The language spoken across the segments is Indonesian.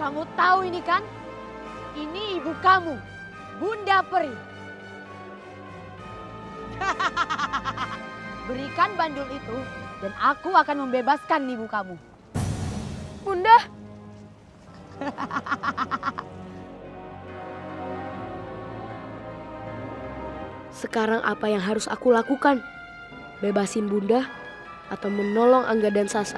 Kamu tahu ini kan? Ini ibu kamu, Bunda Peri. Berikan bandul itu dan aku akan membebaskan ibu kamu. Bunda. Sekarang apa yang harus aku lakukan? Bebasin Bunda atau menolong Angga dan Sasa?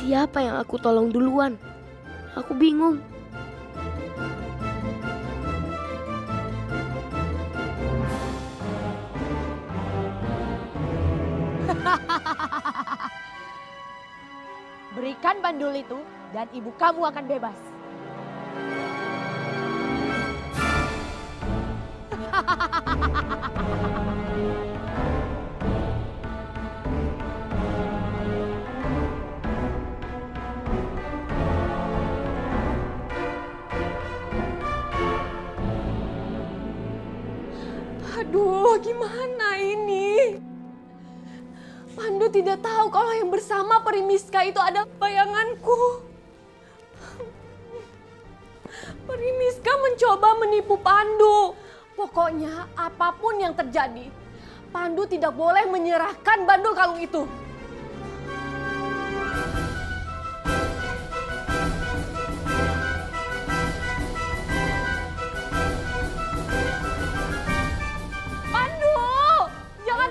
Siapa yang aku tolong duluan? Aku bingung. Berikan bandul itu dan ibu kamu akan bebas. Aduh, gimana ini? Pandu tidak tahu kalau yang bersama Perimiska itu adalah bayanganku. Perimiska mencoba menipu Pandu. Pokoknya apapun yang terjadi, Pandu tidak boleh menyerahkan bandul kalung itu.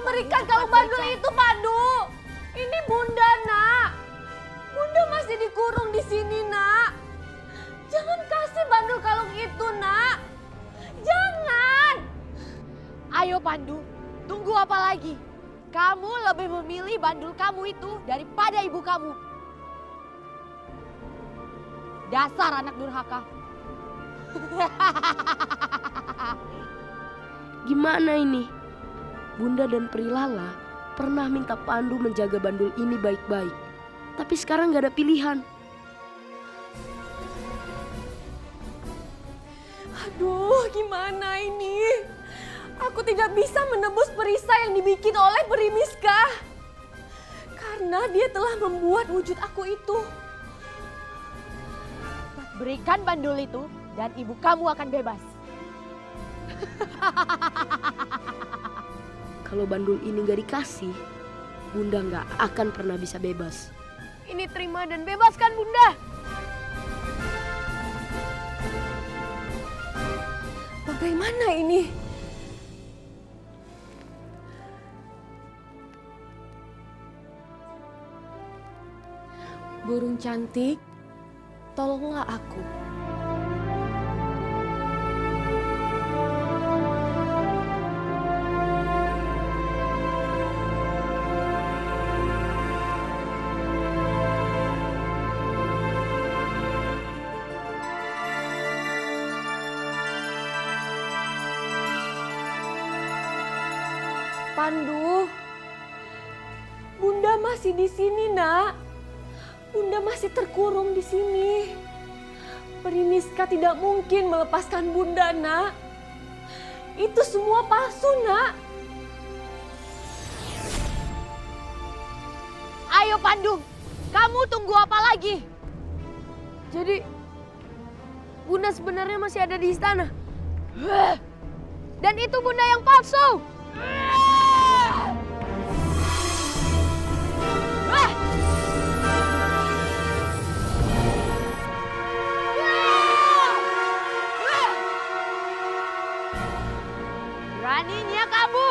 Berikan kalung bandul itu, Pandu. Ini Bunda, Nak. Bunda masih dikurung di sini, Nak. Jangan kasih bandul kalung itu, Nak. Jangan. Ayo Pandu, tunggu apa lagi? Kamu lebih memilih bandul kamu itu daripada ibu kamu. Dasar anak durhaka. Gimana ini? Bunda dan Prilala pernah minta Pandu menjaga bandul ini baik-baik. Tapi sekarang gak ada pilihan. Aduh, gimana ini? Aku tidak bisa menebus perisai yang dibikin oleh Perimiska. Karena dia telah membuat wujud aku itu. Berikan bandul itu dan ibu kamu akan bebas. Kalau bandul ini gak dikasih, Bunda gak akan pernah bisa bebas. Ini terima dan bebaskan, Bunda. Bagaimana ini? Burung cantik, tolonglah aku. Pandu, Bunda masih di sini, Nak. Bunda masih terkurung di sini. Perimiska tidak mungkin melepaskan Bunda, Nak. Itu semua palsu, Nak. Ayo Pandu, kamu tunggu apa lagi? Jadi, Bunda sebenarnya masih ada di istana. Dan itu Bunda yang palsu. Beraninya kamu.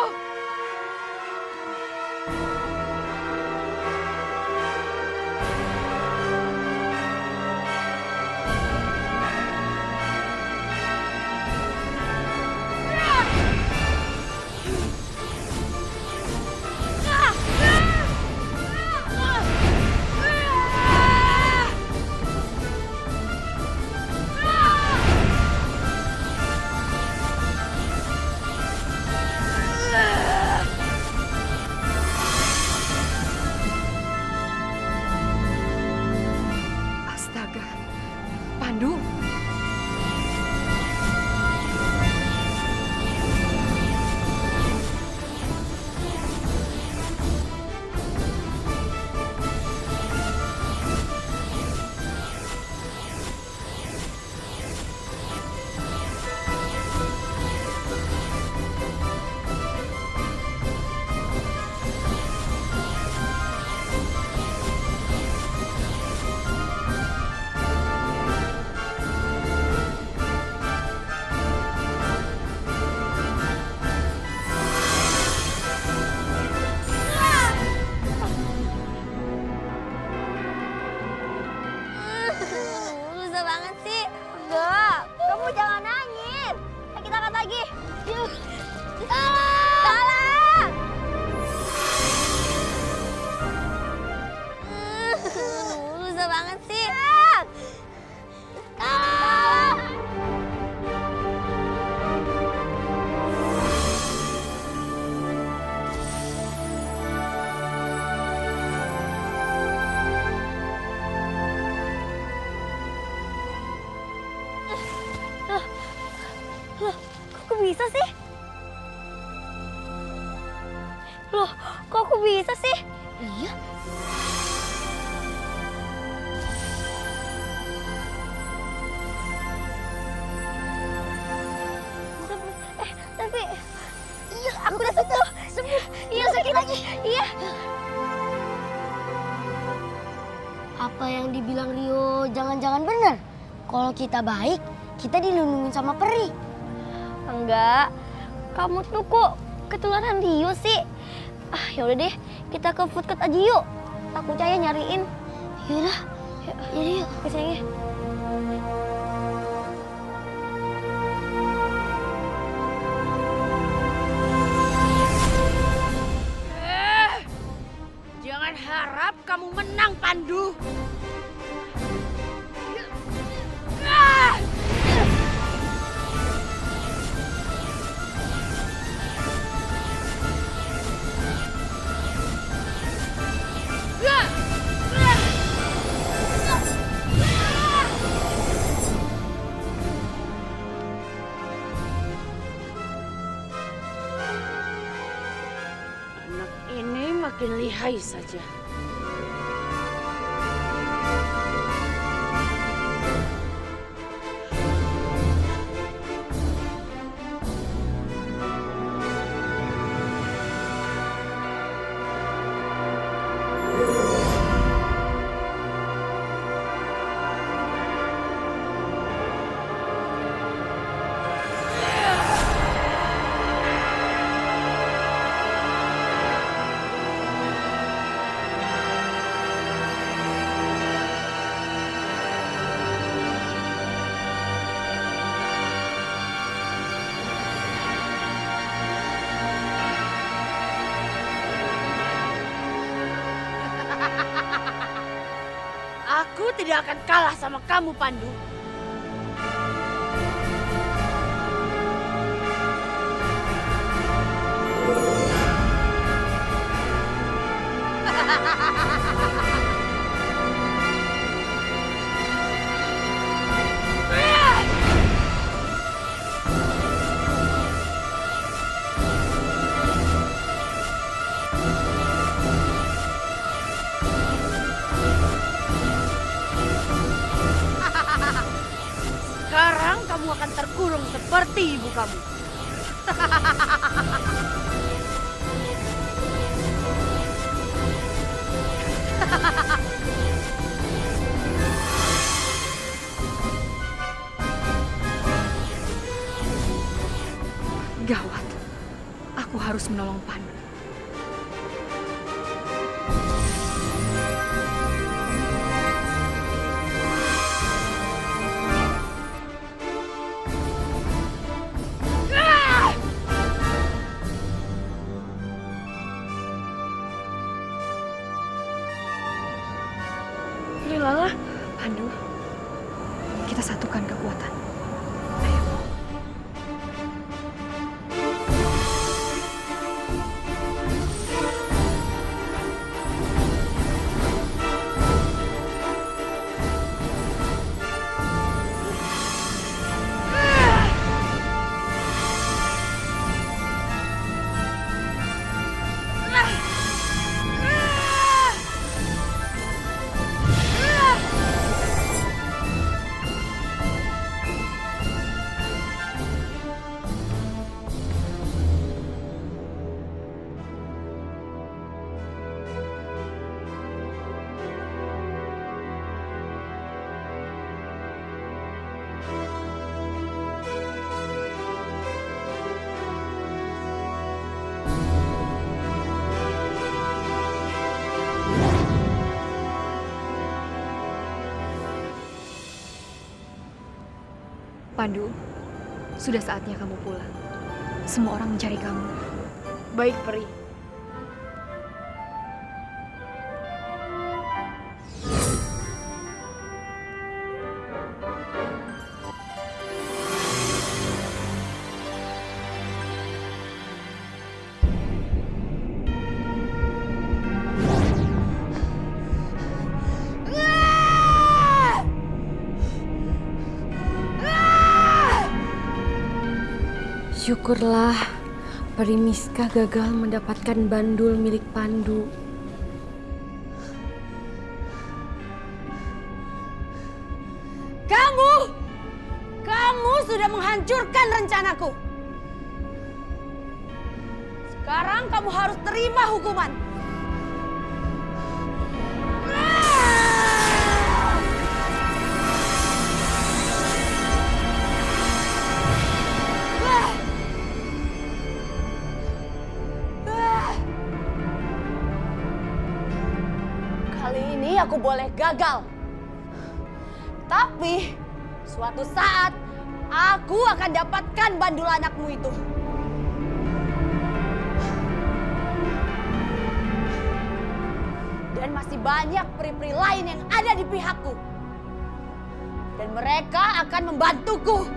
lagi. Tolong! Susah banget sih. Tolong! Loh, kok bisa sih? Loh, kok aku bisa sih? Iya. Tapi iya, aku udah sembuh. Iya, sakit lagi. Iya. Apa yang dibilang Rio jangan-jangan benar? Kalau kita baik, kita dilindungi sama peri. Enggak. Kamu tuh kok ketularan Rio sih? Ya udah deh, kita ke food court aja yuk. Aku Cahaya nyariin. Yaudah, yuk. Ke sini. Jangan harap kamu menang, Pandu. Anak ini makin lihai saja. Aku tidak akan kalah sama kamu, Pandu. Sekarang kamu akan terkurung seperti ibu kamu. Gawat, aku harus menolong Pandu. Lala, Pandu, kita satukan kekuatan. Pandu, Sudah saatnya kamu pulang. Semua orang mencari kamu. Baik, Peri. Syukurlah Peri Miska gagal mendapatkan bandul milik Pandu. Kamu sudah menghancurkan rencanaku. Sekarang kamu harus terima hukuman. Kali ini aku boleh gagal. Tapi suatu saat aku akan dapatkan bandul anakmu itu. Dan masih banyak peri-peri lain yang ada di pihakku. Dan mereka akan membantuku.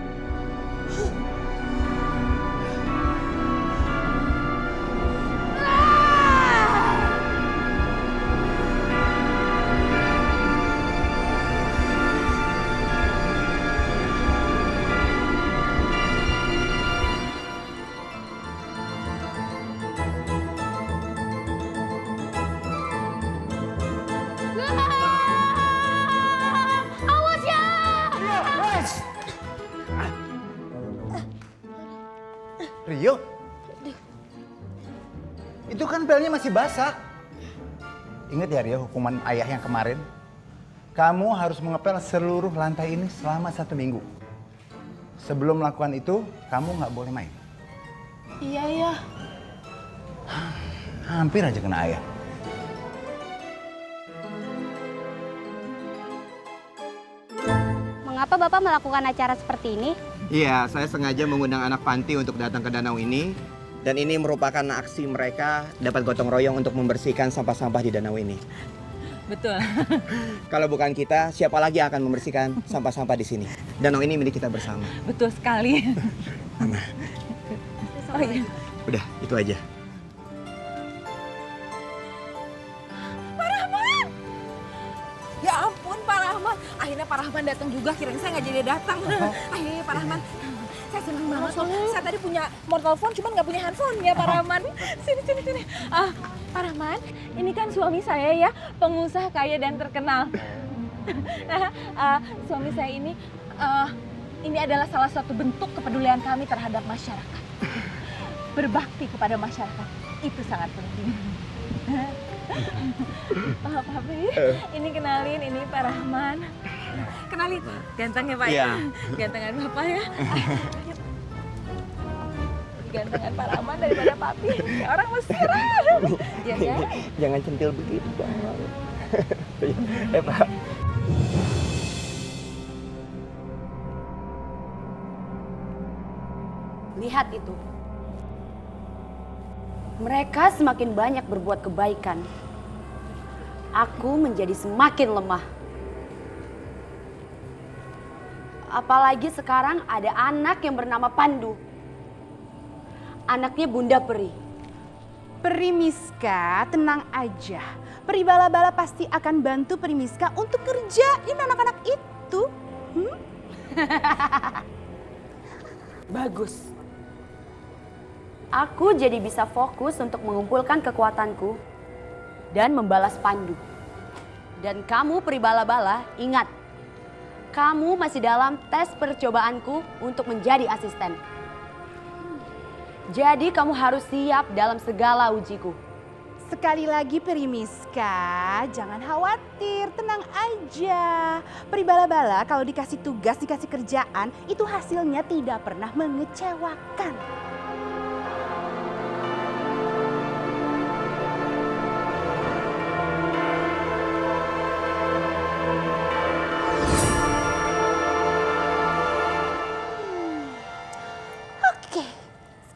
Rio, itu kan belnya masih basah. Ingat ya Rio, hukuman ayah yang kemarin. Kamu harus mengepel seluruh lantai ini selama 1 minggu. Sebelum melakukan itu, kamu nggak boleh main. Iya, iya. Hampir aja kena ayah. Mengapa Bapak melakukan acara seperti ini? Iya, saya sengaja mengundang anak panti untuk datang ke danau ini. Dan ini merupakan aksi mereka dapat gotong royong untuk membersihkan sampah-sampah di danau ini. Betul. Kalau bukan kita, siapa lagi yang akan membersihkan sampah-sampah di sini? Danau ini milik kita bersama. Betul sekali. Mama. Oh iya. Udah, itu aja. Ya ampun Pak Rahman. Akhirnya Pak Rahman datang juga. Kirain saya nggak jadi datang. Akhirnya Pak Rahman. Saya senang banget. Saya tadi punya mortal phone, cuman nggak punya handphone ya Pak Rahman. Sini. Pak Rahman, ini kan suami saya ya, pengusaha kaya dan terkenal. Nah, suami saya ini adalah salah satu bentuk kepedulian kami terhadap masyarakat. Berbakti kepada masyarakat, itu sangat penting. Papi, ini kenalin, ini Pak Rahman. Kenalin, ganteng ya Pak ya? Gantengan Bapak ya. Gantengan Pak Rahman daripada Papi, ya orang Mesir. Ya kan? Jangan centil begitu, Bang. Pak. Lihat itu. Mereka semakin banyak berbuat kebaikan. Aku menjadi semakin lemah. Apalagi sekarang ada anak yang bernama Pandu. Anaknya Bunda Peri. Peri Miska, tenang aja. Peri Bala-Bala pasti akan bantu Peri Miska untuk kerjain anak-anak itu. Bagus. Aku jadi bisa fokus untuk mengumpulkan kekuatanku dan membalas Pandu. Dan kamu Peri Bala-Bala, ingat, kamu masih dalam tes percobaanku untuk menjadi asisten. Jadi kamu harus siap dalam segala ujiku. Sekali lagi Peri Miska, jangan khawatir, tenang aja. Peri Bala-Bala kalau dikasih tugas, dikasih kerjaan, itu hasilnya tidak pernah mengecewakan.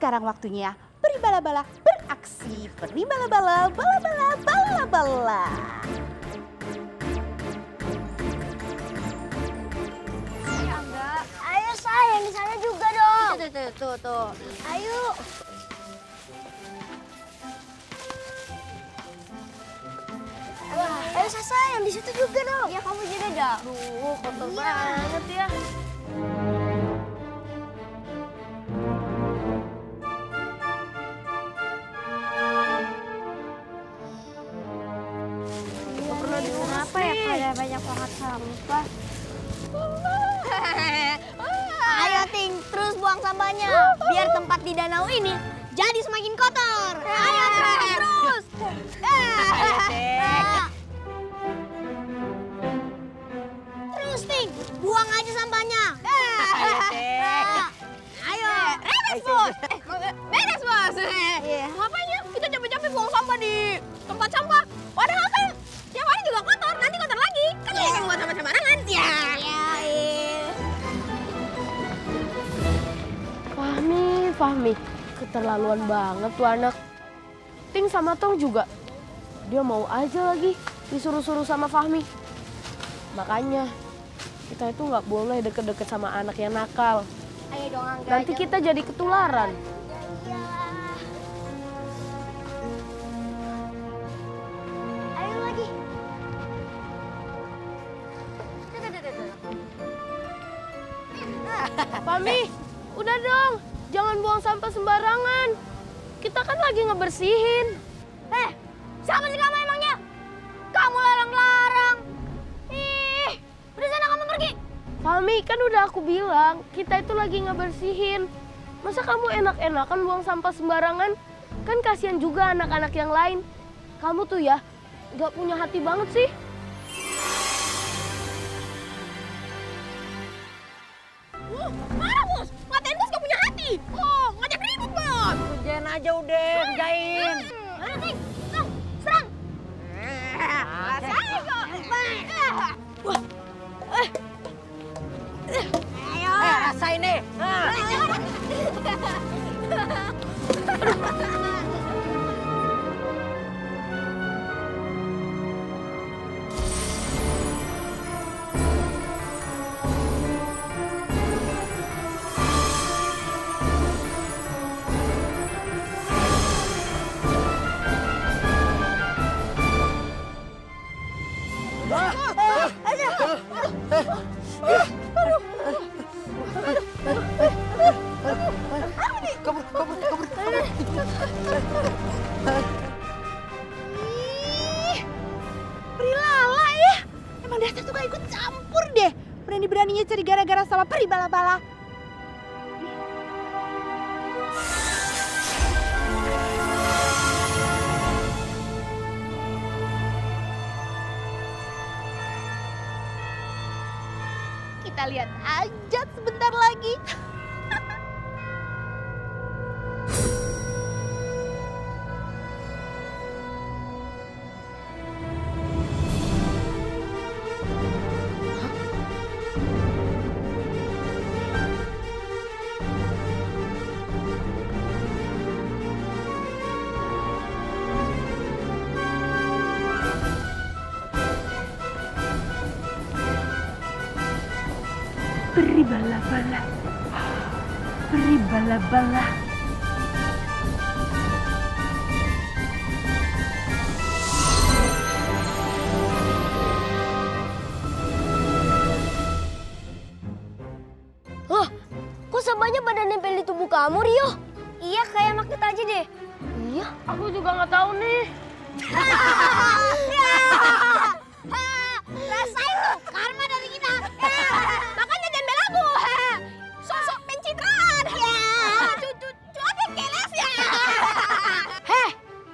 sekarang waktunya peri bala-bala beraksi. Peri bala-bala, bala-bala, bala-bala. Ayo sayang, di sana juga dong. Tuh. Ayo. Ayo sayang, di situ juga dong. Ya kamu juga dah. Duh, kotor banget ya. Kenapa ya pada banyak banget sampah? Ayo Ting, terus buang sampahnya. Biar tempat di danau ini jadi semakin kotor. Ayo terus. Terus Ting, buang aja sampahnya. Ayo. Beres bos. Beres bos. Ngapain ya kita capek-capek buang sampah di tempat sampah? Padahal kan tiap hari juga kotor, nanti kotor lagi. Kan dia yang buat sampah sembarangan. Ya. Fahmi, keterlaluan banget tuh anak. Ting sama Tong juga, dia mau aja lagi disuruh-suruh sama Fahmi. Makanya kita itu nggak boleh deket-deket sama anak yang nakal. Ayo dong Angga. Nanti kita jadi ketularan. Ayo lagi. Fahmi, udah dong, jangan buang sampah sembarangan. Kita kan lagi ngebersihin. Siapa sih kamu emangnya? Kamu larang-larang. Ih, udah sana kamu pergi. Fahmi, kan udah aku bilang, kita itu lagi ngebersihin. Masa kamu enak-enakan buang sampah sembarangan? Kan kasihan juga anak-anak yang lain. Kamu tuh ya, gak punya hati banget sih. Marah bos, ngatain bos gak punya hati. Oh, ngajak ribut bos. Kerjain aja udah, kerjain. Mana Ting? Tong, serang. Saya kok. Ayo. Rasain deh. Peri Lala ya. Emang dasar tuh gak ikut campur deh. Berani-beraninya cari gara-gara sama peri bala-bala. Kita lihat aja sebentar lagi. Peri bala-bala. Peri bala-bala. Kok sampahnya pada nempel di tubuh kamu, Rio? Iya, kayak magnet aja deh. Iya, aku juga nggak tahu nih. Rasain tuh karma dari kita. Makanya jangan bela aku. Sosok pencitraan. Cuatin keles ya.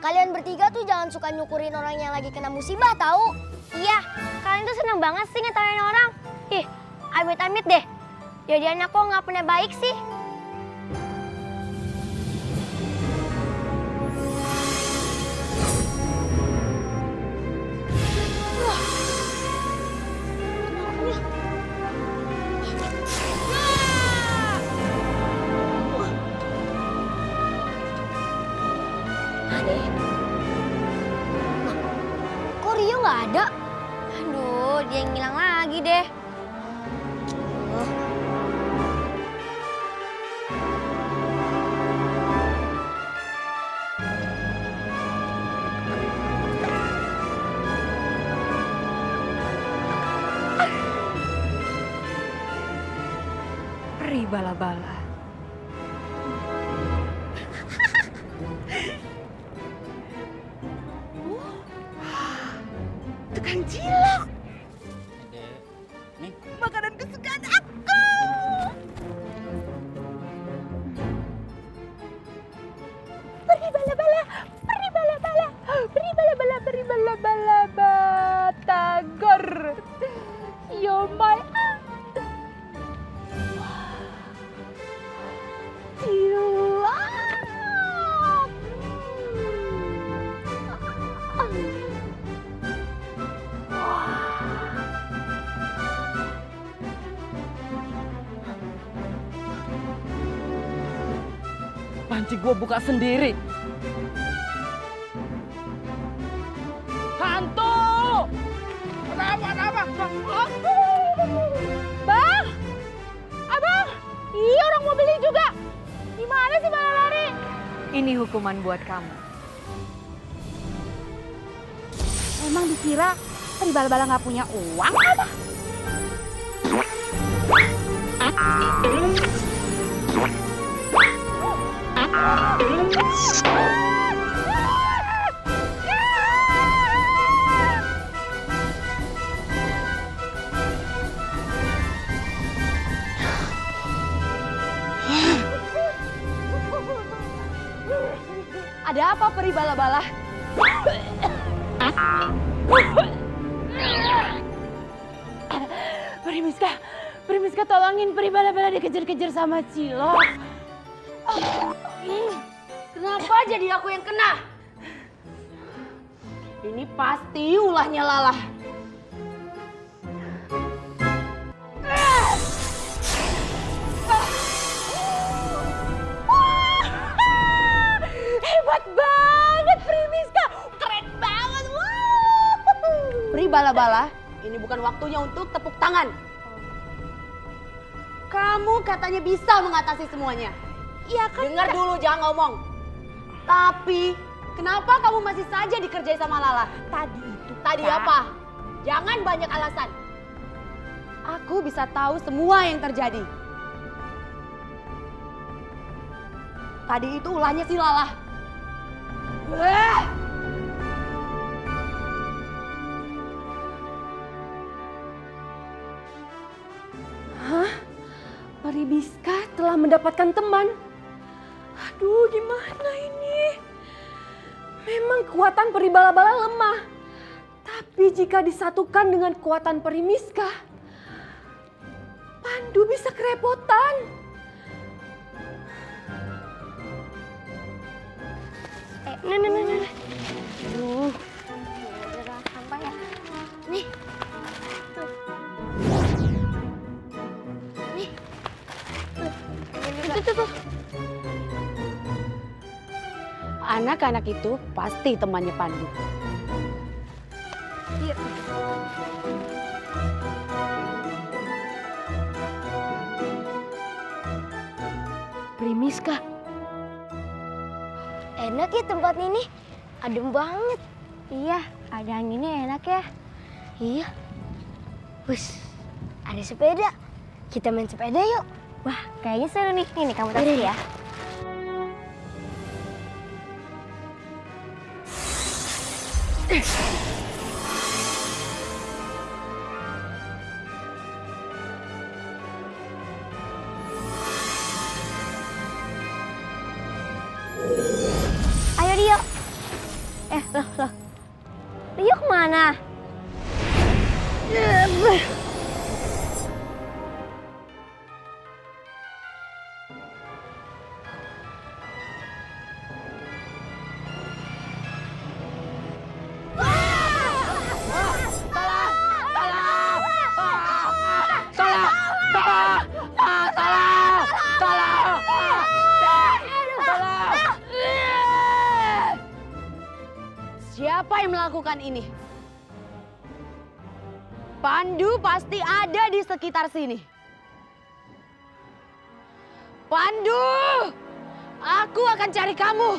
Kalian bertiga tuh jangan suka nyukurin orang yang lagi kena musibah, tahu? Iya, kalian tuh seneng banget sih ngetawain orang. Ih, amit-amit deh. Jadiannya kok nggak pernah baik sih? Kok Rio nggak ada? Aduh, dia yang ngilang lagi deh. Peri bala-bala. Tukang cilok. Makanan kesukaan aku. Peri bala-bala, peri bala-bala, peri bala-bala, peri bala-bala, batagor. You're my cilok. Panci gua buka sendiri. Hantu! Ada apa? Bang! Abang! Iya, orang mau beli juga. Gimana sih malah lari? Ini hukuman buat kamu. Emang dikira peri bala-bala nggak punya uang apa? Ada apa peri bala-bala? Primiska tolongin peri bala-bala dikejar-kejar sama cilok. Kenapa jadi aku yang kena? Ini pasti ulahnya Lala. Hebat banget Primiska, keren banget. Peri bala-bala, ini bukan waktunya untuk tepuk tangan. Kamu katanya bisa mengatasi semuanya. Iya kan? Dengar dulu, jangan ngomong. Tapi, kenapa kamu masih saja dikerjai sama Lala? Tadi Kak. apa? Jangan banyak alasan. Aku bisa tahu semua yang terjadi. Tadi itu ulahnya si Lala. Primiska telah mendapatkan teman. Aduh, gimana ini? Memang kekuatan peri bala-bala lemah. Tapi jika disatukan dengan kekuatan Primiska, Pandu bisa kerepotan. Nah. Aduh. Udah sampai ya. Nih. Tuh. Nih. Tuh. Anak-anak itu pasti temannya Pandu. Iya. Primiska. Enak ya tempat ini. Adem banget. Iya, ada anginnya enak ya. Iya. Wus, ada sepeda. Kita main sepeda yuk. Wah, kayaknya seru nih. Ini kamu tarik ya. Ayo Rio. Loh. Rio kemana? Siapa yang melakukan ini? Pandu pasti ada di sekitar sini. Pandu! Aku akan cari kamu.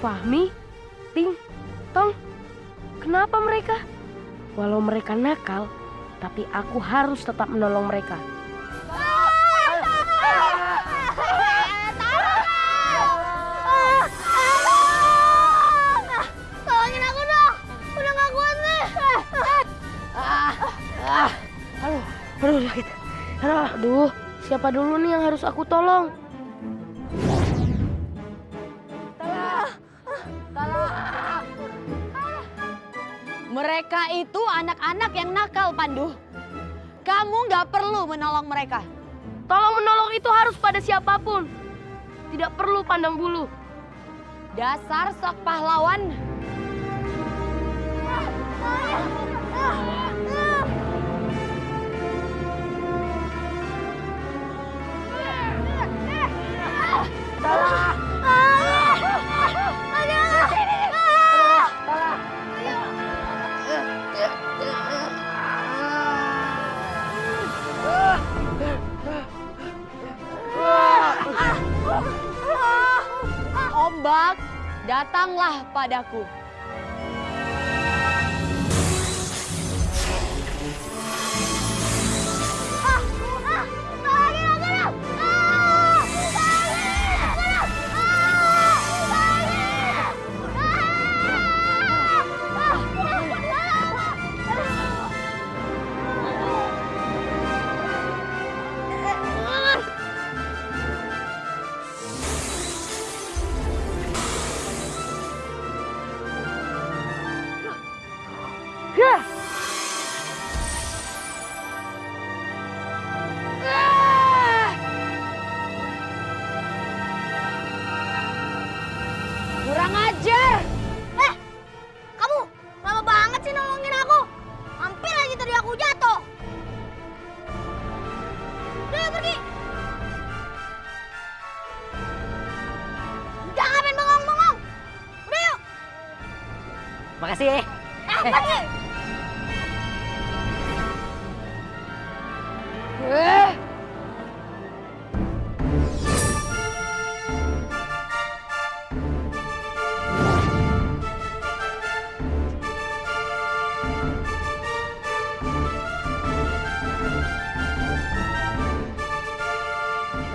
Fahmi, Ting, Tong, kenapa mereka? Walau mereka nakal, tapi aku harus tetap menolong mereka. Tolongin aku dong, udah gak kuat nih. Aduh, sakit. Aduh, siapa dulu nih yang harus aku tolong? Mereka itu anak-anak yang nakal, Pandu. Kamu nggak perlu menolong mereka. Tolong menolong itu harus pada siapapun. Tidak perlu pandang bulu. Dasar sok pahlawan. Ombak, datanglah padaku. Kurang ajar! Kamu lama banget sih nolongin aku. Hampir aja tadi aku jatuh. Udah pergi. Jangan ngapain bengong-bengong. Udah yuk. Makasih. Pergi.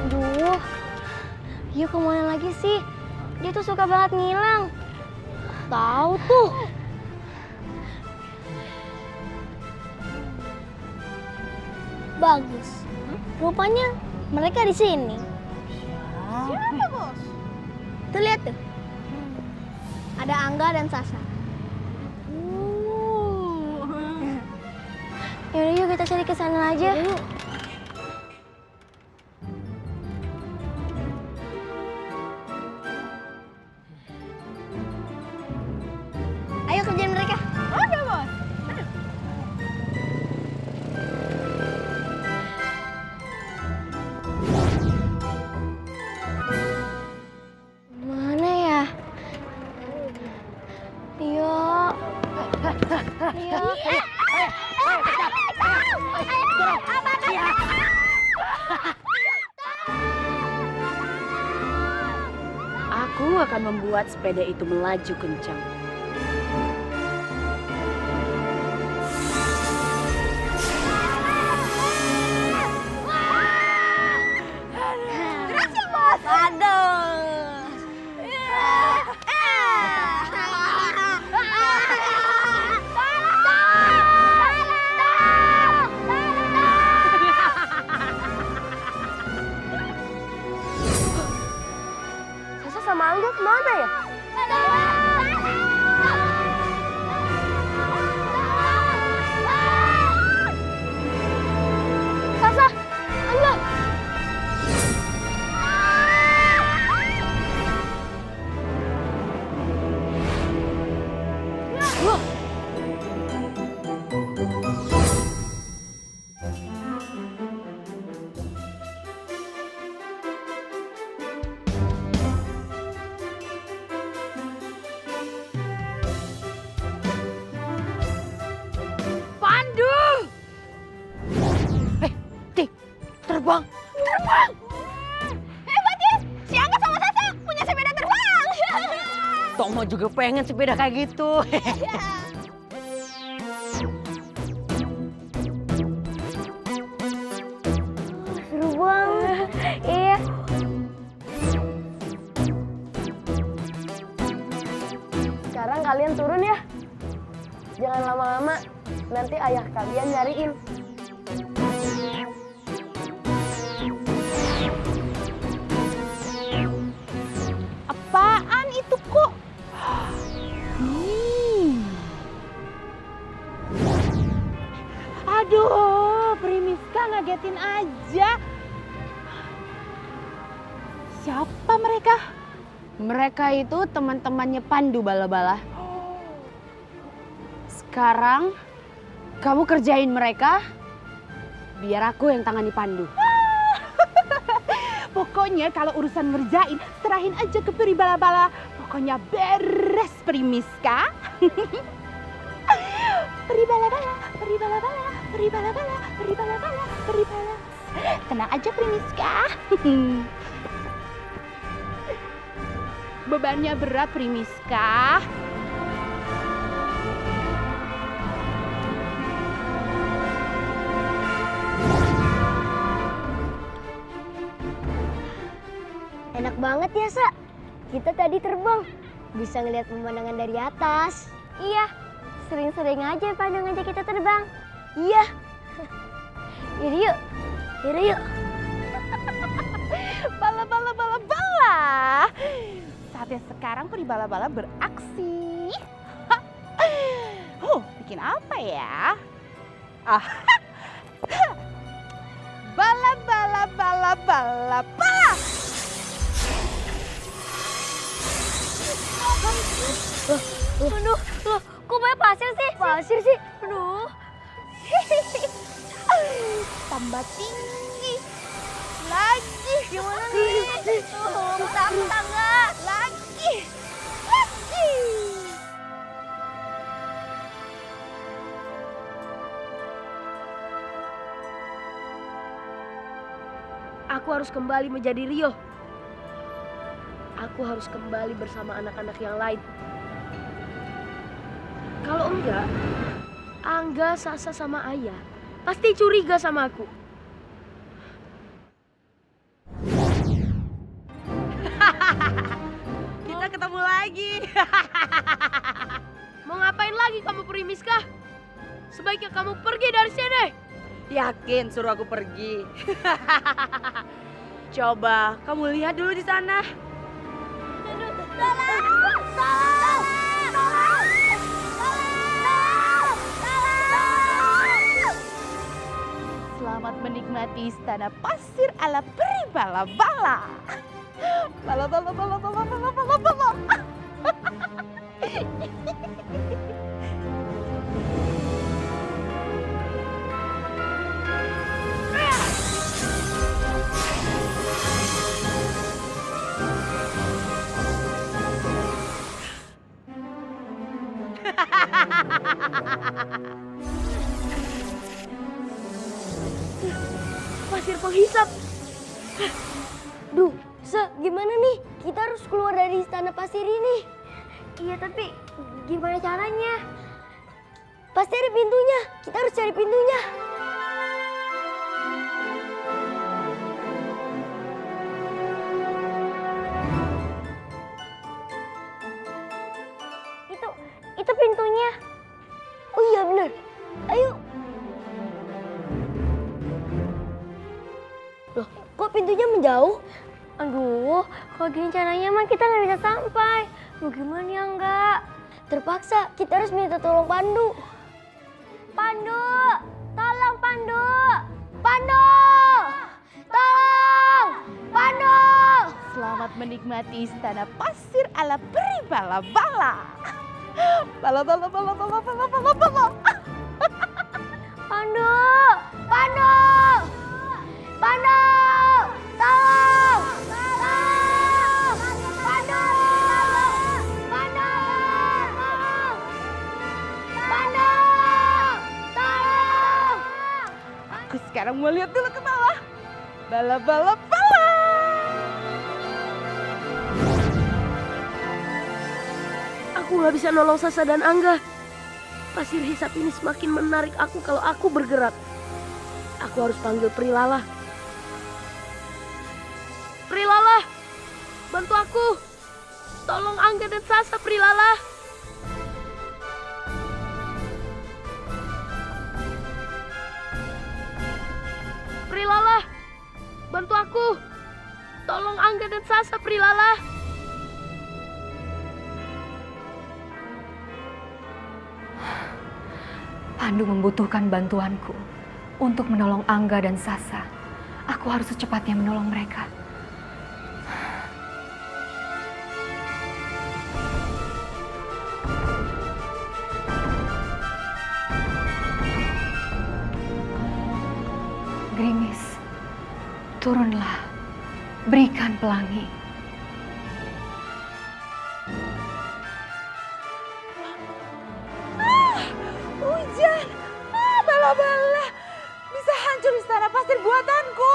Aduh, Yu kemana lagi sih? Dia tuh suka banget ngilang. Tahu tuh. Bagus. Rupanya mereka di sini. Siapa, Bos? Tuh lihat tuh. Ada Angga dan Sasa. Yaudah yuk kita cari ke sana aja. Ayo kerjain mereka. Oke, Bos. Mana ya? Yuk. Yuk. Aku akan membuat sepeda itu melaju kencang. Berhasil, Bos. Aduh. Sasa sama Angga kemana ya? Tomo juga pengen sepeda kayak gitu. Seru banget. Iya. Sekarang kalian turun ya. Jangan lama-lama, nanti ayah kalian nyariin. Apaan itu kok? Aduh, Primiska ngagetin aja. Siapa mereka? Mereka itu teman-temannya Pandu Bala-Bala. Sekarang kamu kerjain mereka, biar aku yang tangani Pandu. Pokoknya kalau urusan ngerjain, serahin aja ke Peri Bala-Bala. Pokoknya beres Primiska. Peri Bala-Bala, Peri Bala-Bala, Peri Bala-Bala, Peri Bala-Bala, Peri Bala. Tenang aja Primiska. Bebannya berat Primiska. Enak banget ya, Sa. Kita tadi terbang. Bisa ngeliat pemandangan dari atas. Iya, sering-sering aja Pandu ngajak kita terbang. Iya. Yaudah yuk. Yaudah yuk. Bala-bala, bala-bala. Saatnya sekarang Peri Bala-Bala beraksi. Bikin apa ya? Bala-bala, bala-bala, bala. Aduh, kok banyak pasir sih? Pasir sih? Aduh. Tambah tinggi. Lagi. Gimana nih? Tangga. Lagi. Aku harus kembali menjadi Rio. Aku harus kembali bersama anak-anak yang lain. Kalau enggak, Angga, Sasa, sama Ayah pasti curiga sama aku. Kita ketemu lagi. Mau ngapain lagi kamu Primiska? Sebaiknya kamu pergi dari sini. Yakin suruh aku pergi? Coba kamu lihat dulu di sana. Selamat menikmati istana pasir ala Peri Bala-Bala. Bala-bala, bala-bala, bala-bala, bala. Pasir penghisap. Duh, Sa, gimana nih? Kita harus keluar dari istana pasir ini. Iya, tapi gimana caranya? Pasti ada pintunya. Kita harus cari pintunya. Itu pintunya. Oh iya benar. Ayo. Loh, kok pintunya menjauh? Aduh, kalau gini caranya mah kita nggak bisa sampai. Mau gimana ya enggak? Terpaksa, kita harus minta tolong Pandu. Pandu! Tolong Pandu! Pandu! Tolong! Pandu! Selamat menikmati istana pasir ala Peri Bala-Bala. Bala-bala, bala-bala, bala-bala, bala. Pandu! Pandu! Pandu! Tolong! Tolong! Pandu! Pandu! Pandu! Tolong! Aku sekarang mau lihat dulu ke bawah. Bala-bala, bala. aku nggak bisa nolong Sasa dan Angga. Pasir hisap ini semakin menarik aku kalau aku bergerak. Aku harus panggil Prilala. Prilala, bantu aku. Tolong Angga dan Sasa, Prilala. Prilala, bantu aku. Tolong Angga dan Sasa, Prilala. Pandu membutuhkan bantuanku untuk menolong Angga dan Sasa. Aku harus secepatnya menolong mereka. Gerimis, turunlah, berikan pelangi. Hujan, bala-bala, bisa hancur istana pasir buatanku.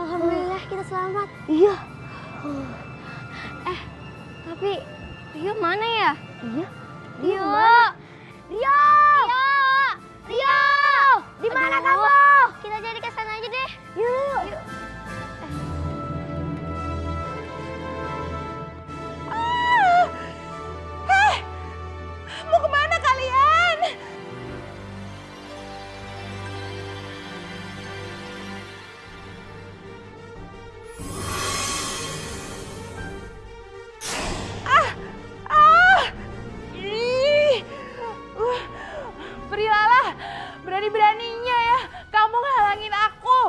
Alhamdulillah kita selamat. Iya. Tapi Rio mana ya? Iya. Rio! Rio! Rio! Di mana kamu? Kita jadi ke sana aja deh. Yuk. Mau kemana kalian? Prilala, berani-beraninya ya kamu ngalangin aku.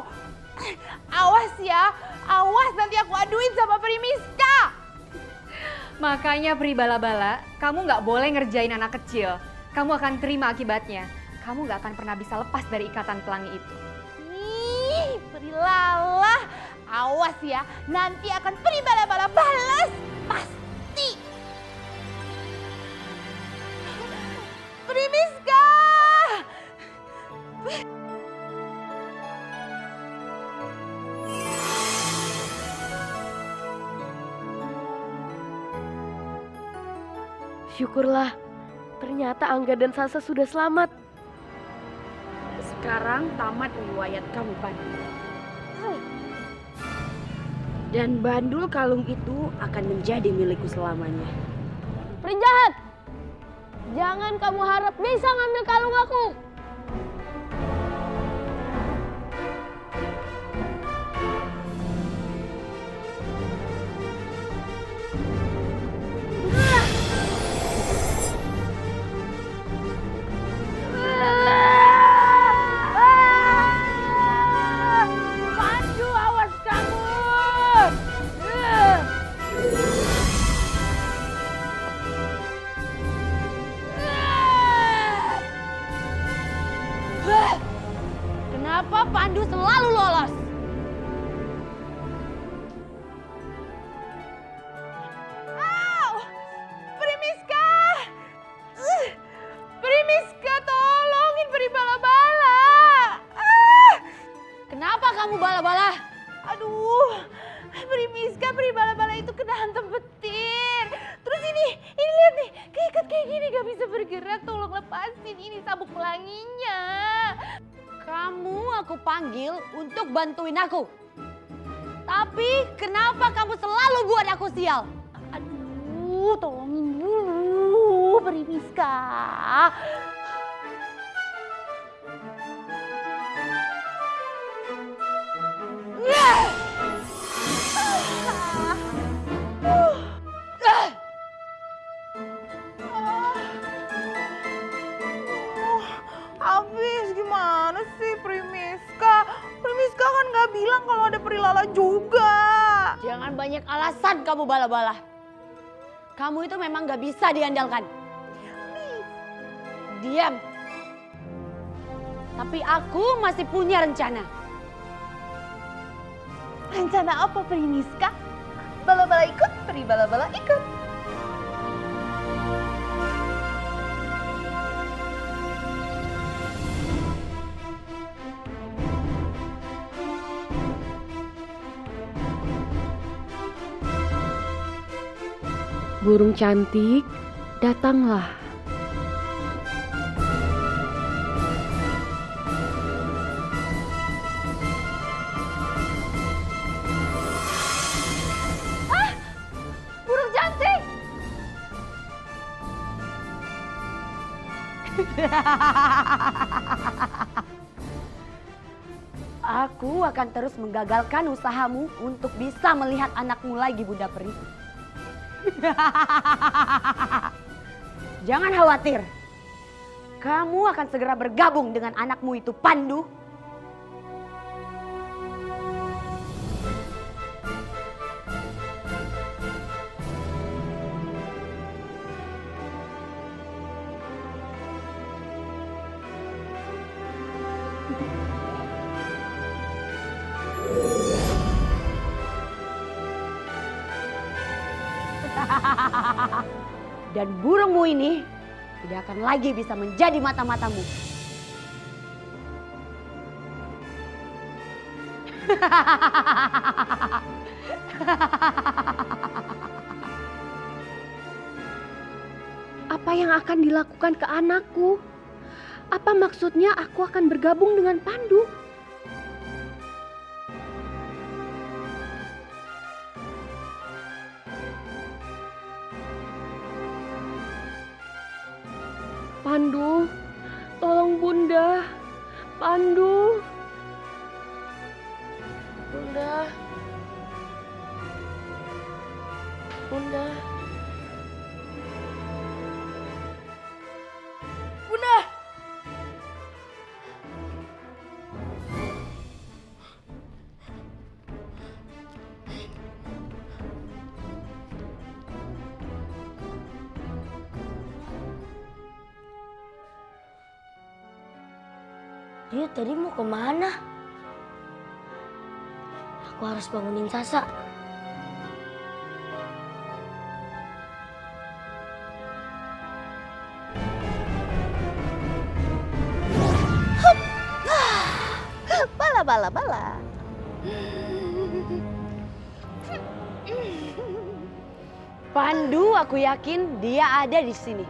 Awas ya, awas nanti aku aduin sama Primiska. Makanya Pri Bala-Bala, kamu nggak boleh ngerjain anak kecil. Kamu akan terima akibatnya. Kamu nggak akan pernah bisa lepas dari ikatan pelangi itu. Ih, Prilala, awas ya, nanti akan Bala-Bala balas, pasti. Primiska! Syukurlah, ternyata Angga dan Sasa sudah selamat. Sekarang tamat riwayat kamu, Pandu. Dan bandul kalung itu akan menjadi milikku selamanya. Penjahat! Jangan kamu harap bisa ngambil kalung aku. Pandu, awas kamu! Kenapa Pandu selalu lolos? Au! Primiska! Primiska, tolongin Bala-Bala! Kenapa kamu bala-bala? Aduh, Primiska, Bala-Bala itu kena hantam petir. Terus ini lihat nih, keikat kayak gini gak bisa bergerak. Tolong lepasin ini sabuk pelanginya. Kamu aku panggil untuk bantuin aku. Tapi kenapa kamu selalu buat aku sial? Aduh, tolongin dulu Primiska. Habis gimana sih Primiska? Primiska kan nggak bilang kalau ada Prilala juga. Jangan banyak alasan kamu bala-bala. Kamu itu memang gak bisa diandalkan. Diam. Tapi aku masih punya rencana. Rencana apa Primiska? Bala-bala ikut, Bala-bala ikut. Burung cantik, datanglah. Burung cantik. Aku akan terus menggagalkan usahamu untuk bisa melihat anakmu lagi, Bunda Peri. Jangan khawatir. Kamu akan segera bergabung dengan anakmu itu, Pandu. Dan burungmu ini tidak akan lagi bisa menjadi mata-matamu. Apa yang akan dilakukan ke anakku? Apa maksudnya aku akan bergabung dengan Pandu? Pandu, tolong Bunda. Pandu. Bunda. Bunda. Bunda. Dia tadi mau kemana? Aku harus bangunin Sasa. Bala, bala, bala. Pandu, aku yakin dia ada di sini.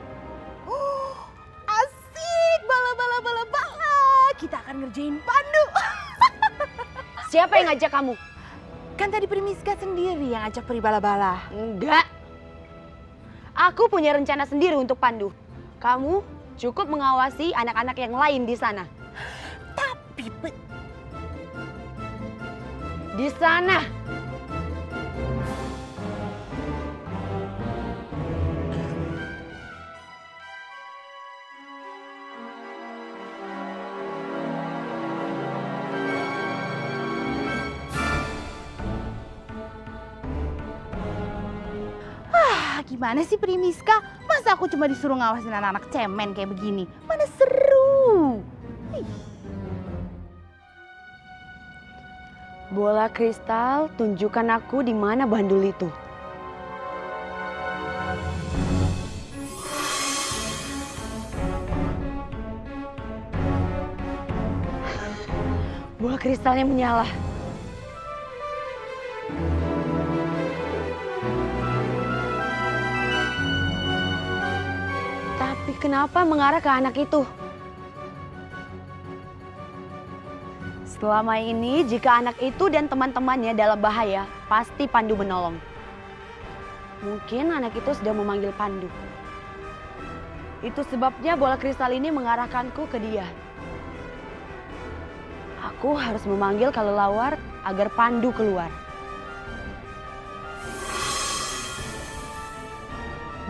Asik, bala, bala, bala, bala. Kita akan ngerjain Pandu. Siapa yang ngajak kamu? Kan tadi Primiska sendiri yang ajak Peri bala-bala. Enggak. Aku punya rencana sendiri untuk Pandu. Kamu cukup mengawasi anak-anak yang lain di sana. Tapi di sana. Gimana sih Primiska? Masa aku cuma disuruh ngawasin anak-anak cemen kayak begini? Mana seru. Bola kristal, tunjukkan aku di mana bandul itu. Bola kristalnya menyala. Tapi kenapa mengarah ke anak itu? Selama ini jika anak itu dan teman-temannya dalam bahaya, pasti Pandu menolong. Mungkin anak itu sedang memanggil Pandu. Itu sebabnya bola kristal ini mengarahkanku ke dia. Aku harus memanggil kelelawar agar Pandu keluar.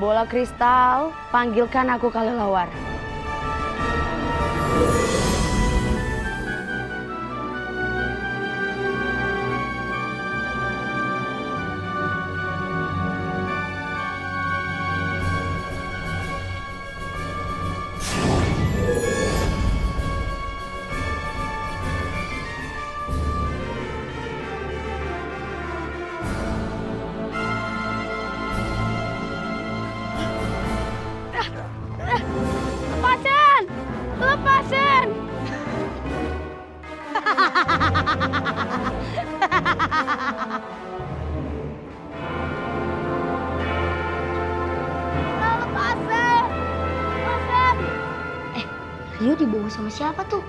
Bola kristal, panggilkan aku kelelawar. Lepasin! Lepasin! Rio dibawa sama siapa tuh?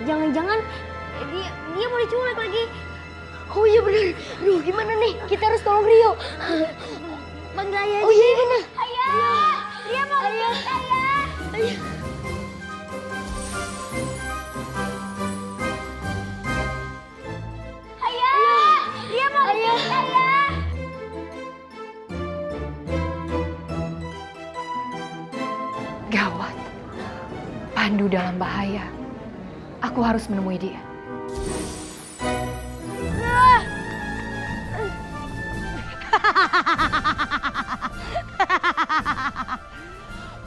Jangan-jangan dia mau diculik lagi. Oh iya bener. Aduh gimana nih? Kita harus tolong Rio. Panggil ayah. Oh iya bener. Ayah. Rio mau diculik ayah. Ayah. Ayah. Rio mau diculik ayah. Gawat. Pandu dalam bahaya. Aku harus menemui dia.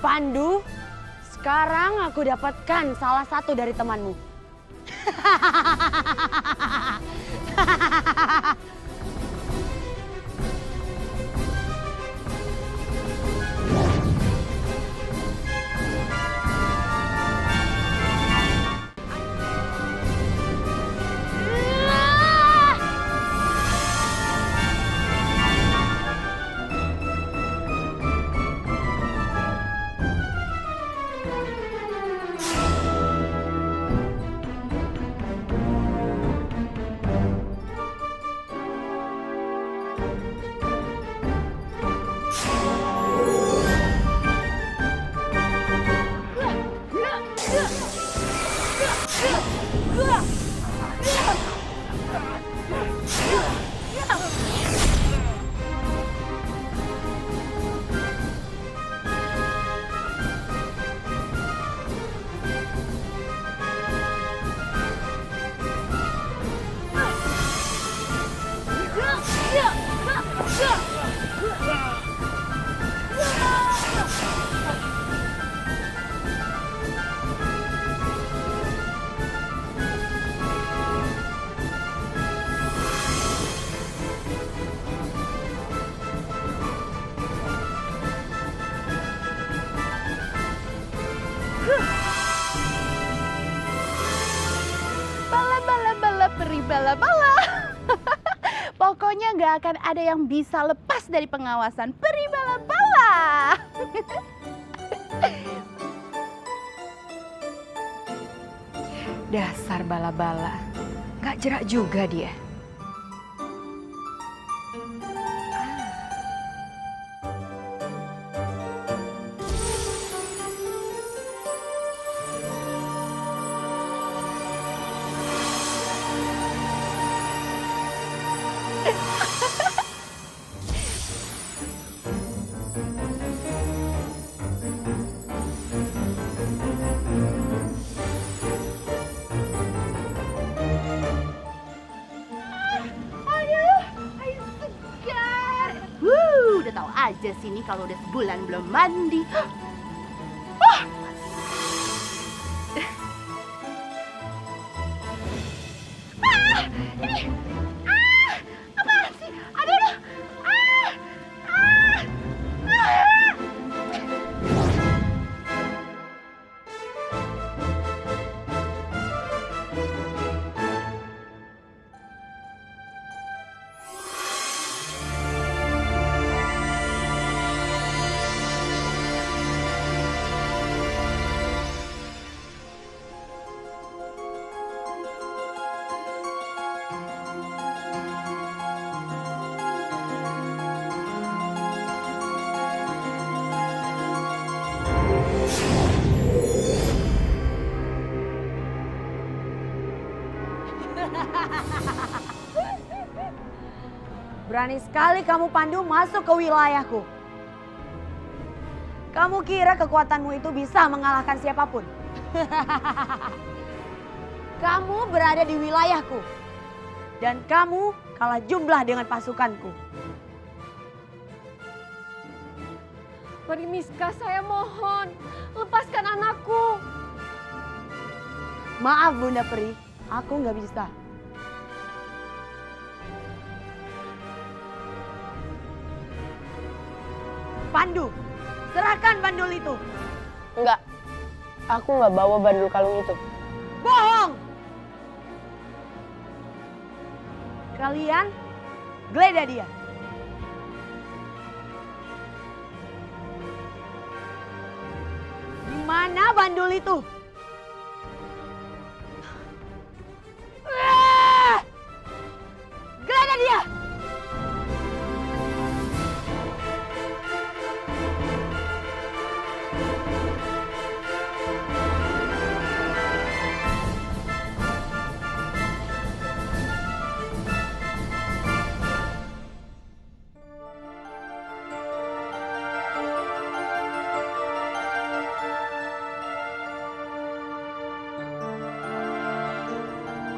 Pandu, sekarang aku dapatkan salah satu dari temanmu. Bala-bala-bala peri bala-bala. Pokoknya nggak akan ada yang bisa lepas dari pengawasan peri bala-bala. Dasar bala-bala. Gak jerak juga dia. Udah tahu aja sini kalau udah sebulan belum mandi. Apaan sih? Aduh. Berani sekali kamu Pandu masuk ke wilayahku. Kamu kira kekuatanmu itu bisa mengalahkan siapapun? Kamu berada di wilayahku. Dan kamu kalah jumlah dengan pasukanku. Peri Miska, saya mohon, lepaskan anakku. Maaf Bunda Peri, aku nggak bisa. Pandu, serahkan bandul itu. Enggak, aku nggak bawa bandul kalung itu. Bohong! Kalian geledah dia. Di mana bandul itu? Geledah dia!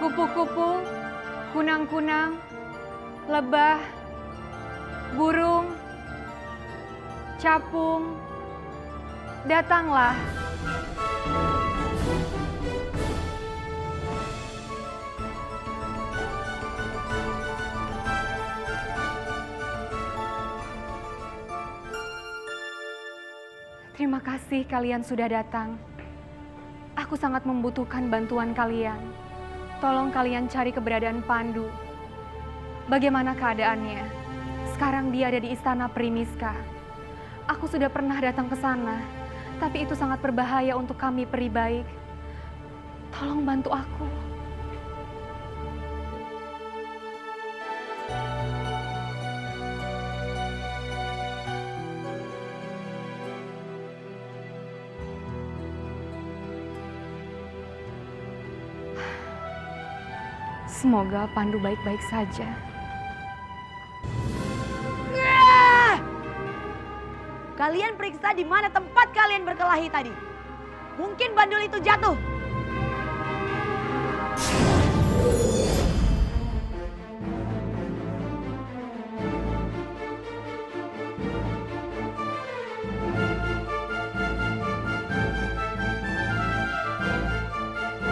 Kupu-kupu, kunang-kunang, lebah, burung, capung, datanglah. Terima kasih kalian sudah datang. Aku sangat membutuhkan bantuan kalian. Tolong kalian cari keberadaan Pandu. Bagaimana keadaannya? Sekarang dia ada di istana Primiska. Aku sudah pernah datang ke sana, tapi itu sangat berbahaya untuk kami peri baik. Tolong bantu aku. Semoga Pandu baik-baik saja. Kalian periksa di mana tempat kalian berkelahi tadi. Mungkin bandul itu jatuh.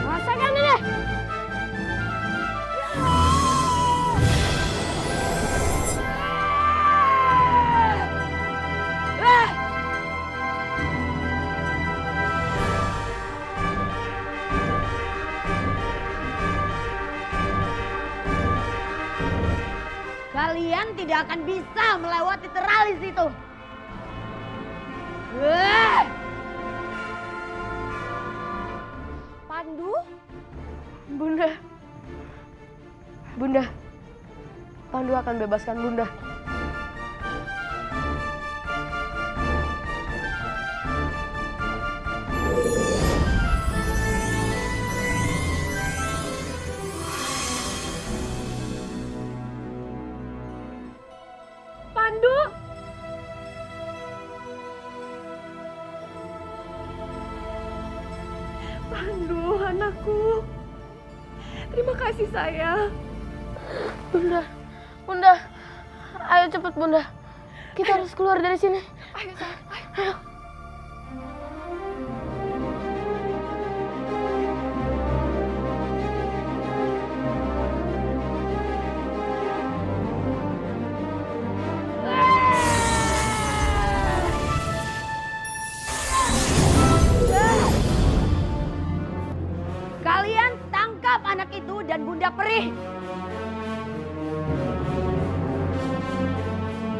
Rasakan ini. Kalian tidak akan bisa melewati teralis itu. Pandu? Bunda. Bunda. Pandu akan bebaskan Bunda. Pandu! Pandu, anakku. Terima kasih sayang. Bunda. Bunda. Ayo cepat Bunda. Kita harus keluar dari sini. Ayo sayang, ayo. Ayo. Kalian tangkap anak itu dan Bunda Perih.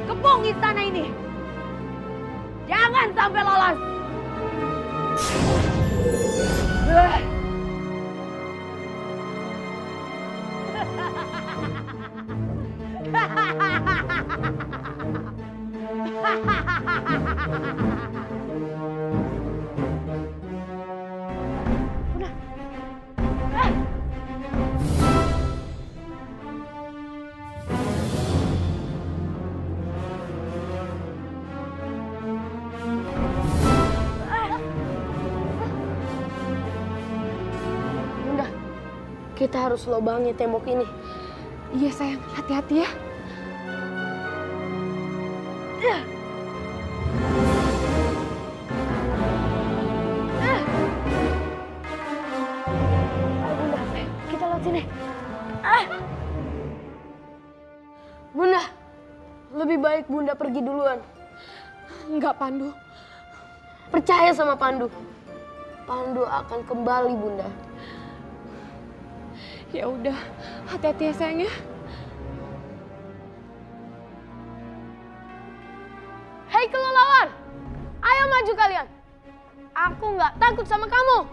Kepung istana ini. Jangan sampai lolos. Bunda. Kita harus lobangi tembok ini. Iya sayang, hati-hati ya. Ayo Bunda, kita lewat sini. Bunda, lebih baik Bunda pergi duluan. Enggak, Pandu. Percaya sama Pandu. Pandu akan kembali Bunda. Ya udah, hati-hati ya sayang ya. Hei kelelawar, ayo maju kalian. Aku nggak takut sama kamu.